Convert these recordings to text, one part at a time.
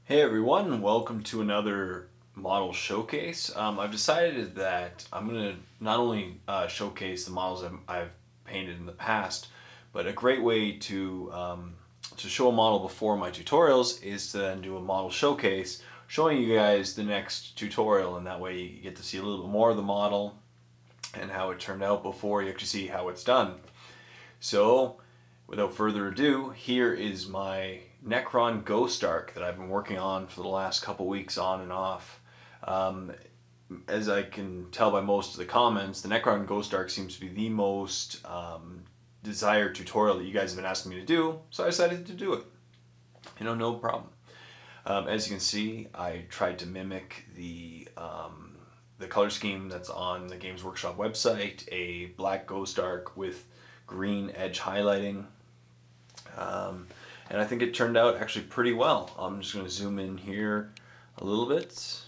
Hey everyone, welcome to another model showcase. I've decided that I'm going to not only showcase the models I've painted in the past, but a great way to show a model before my tutorials is to then do a model showcase showing you guys the next tutorial, and that way you get to see a little bit more of the model and how it turned out before you actually see how it's done. So, without further ado, here is my Necron Ghost Ark that I've been working on for the last couple weeks on and off. Um, as I can tell by most of the comments, the Necron Ghost Ark seems to be the most desired tutorial that you guys have been asking me to do, so I decided to do it. No problem. As you can see, I tried to mimic the color scheme that's on the Games Workshop website, a black Ghost Ark with green edge highlighting. And I think it turned out actually pretty well. I'm just going to zoom in here a little bit.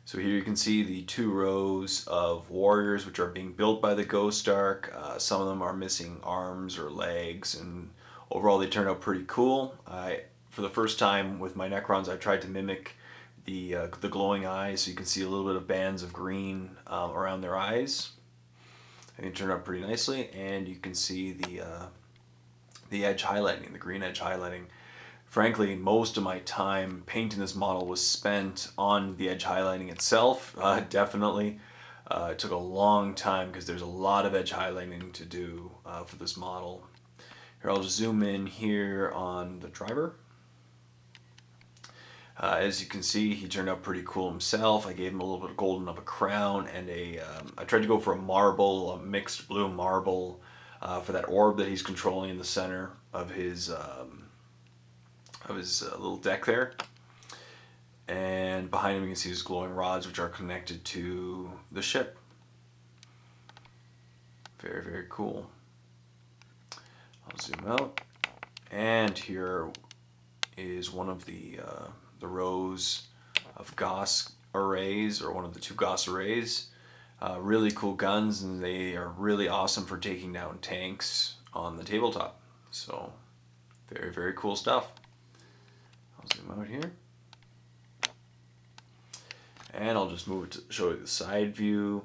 So here you can see the two rows of warriors which are being built by the Ghost Ark. Some of them are missing arms or legs, and overall they turned out pretty cool. For the first time with my Necrons, I tried to mimic the glowing eyes, so you can see a little bit of bands of green around their eyes. I think it turned out pretty nicely, and you can see the edge highlighting, the green edge highlighting. Frankly, most of my time painting this model was spent on the edge highlighting itself, definitely. It took a long time because there's a lot of edge highlighting to do for this model. Here, I'll just zoom in here on the driver. As you can see, he turned out pretty cool himself. I gave him a little bit of golden of a crown, and I tried to go for a marble, a mixed blue marble, for that orb that he's controlling in the center of his little deck there. And behind him you can see his glowing rods, which are connected to the ship. Very, very cool. I'll zoom out. And here is one of the rows of Gauss arrays, or one of the two Gauss arrays. Really cool guns, and they are really awesome for taking down tanks on the tabletop. So, very, very cool stuff. I'll zoom out here. And I'll just move it to show you the side view.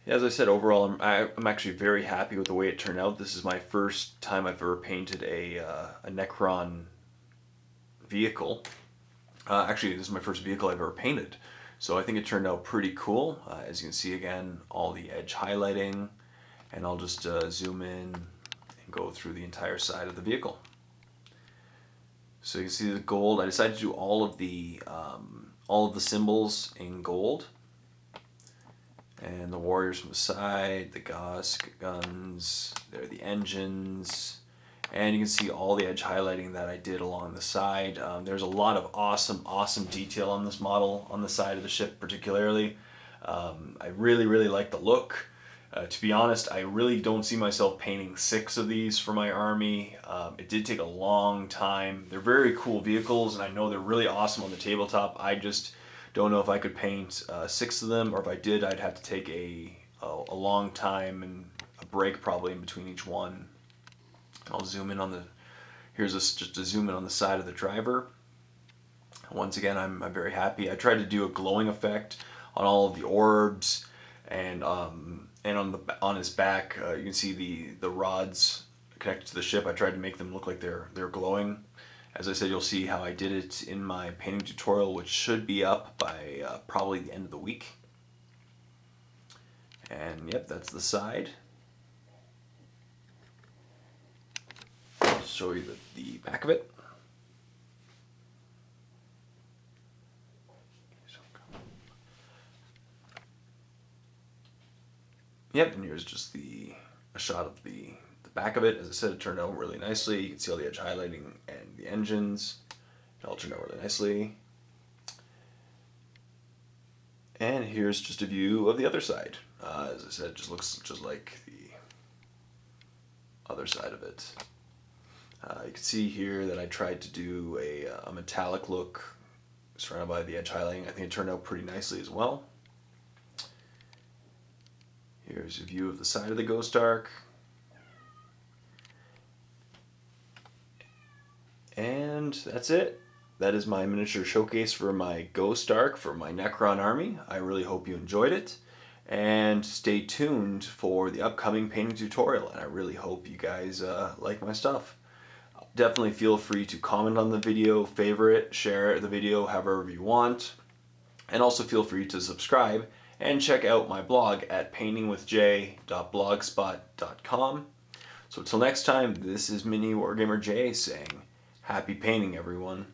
As I said, overall, I'm actually very happy with the way it turned out. This is my first time I've ever painted a Necron vehicle. Actually, this is my first vehicle I've ever painted. So I think it turned out pretty cool. As you can see, again, all the edge highlighting. And I'll just zoom in and go through the entire side of the vehicle. So you can see the gold. I decided to do all of the symbols in gold. And the warriors from the side, the Gauss guns, there are the engines, and you can see all the edge highlighting that I did along the side. There's a lot of awesome detail on this model, on the side of the ship particularly. I really like the look. To be honest, I really don't see myself painting 6 of these for my army. It did take a long time. They're very cool vehicles, and I know they're really awesome on the tabletop. I just don't know if I could paint 6 of them, or if I did, I'd have to take a long time and a break probably in between each one. I'll zoom in on the, just a zoom in on the side of the driver. Once again, I'm very happy. I tried to do a glowing effect on all of the orbs, and on his back, you can see the rods connected to the ship. I tried to make them look like they're glowing. As I said, you'll see how I did it in my painting tutorial, which should be up by probably the end of the week. And yep, that's the side. I'll show you the back of it. Yep, and here's just a shot of the back of it. As I said, it turned out really nicely. You can see all the edge highlighting and the engines. It all turned out really nicely. And here's just a view of the other side. As I said, it just looks just like the other side of it. You can see here that I tried to do a metallic look surrounded by the edge highlighting. I think it turned out pretty nicely as well. Here's a view of the side of the Ghost Ark. And that's it. That is my miniature showcase for my Ghost Ark for my Necron army. I really hope you enjoyed it. And stay tuned for the upcoming painting tutorial. And I really hope you guys like my stuff. Definitely feel free to comment on the video, favorite, share the video however you want. And also feel free to subscribe and check out my blog at paintingwithj.blogspot.com. So until next time, this is Mini Wargamer J saying, happy painting everyone.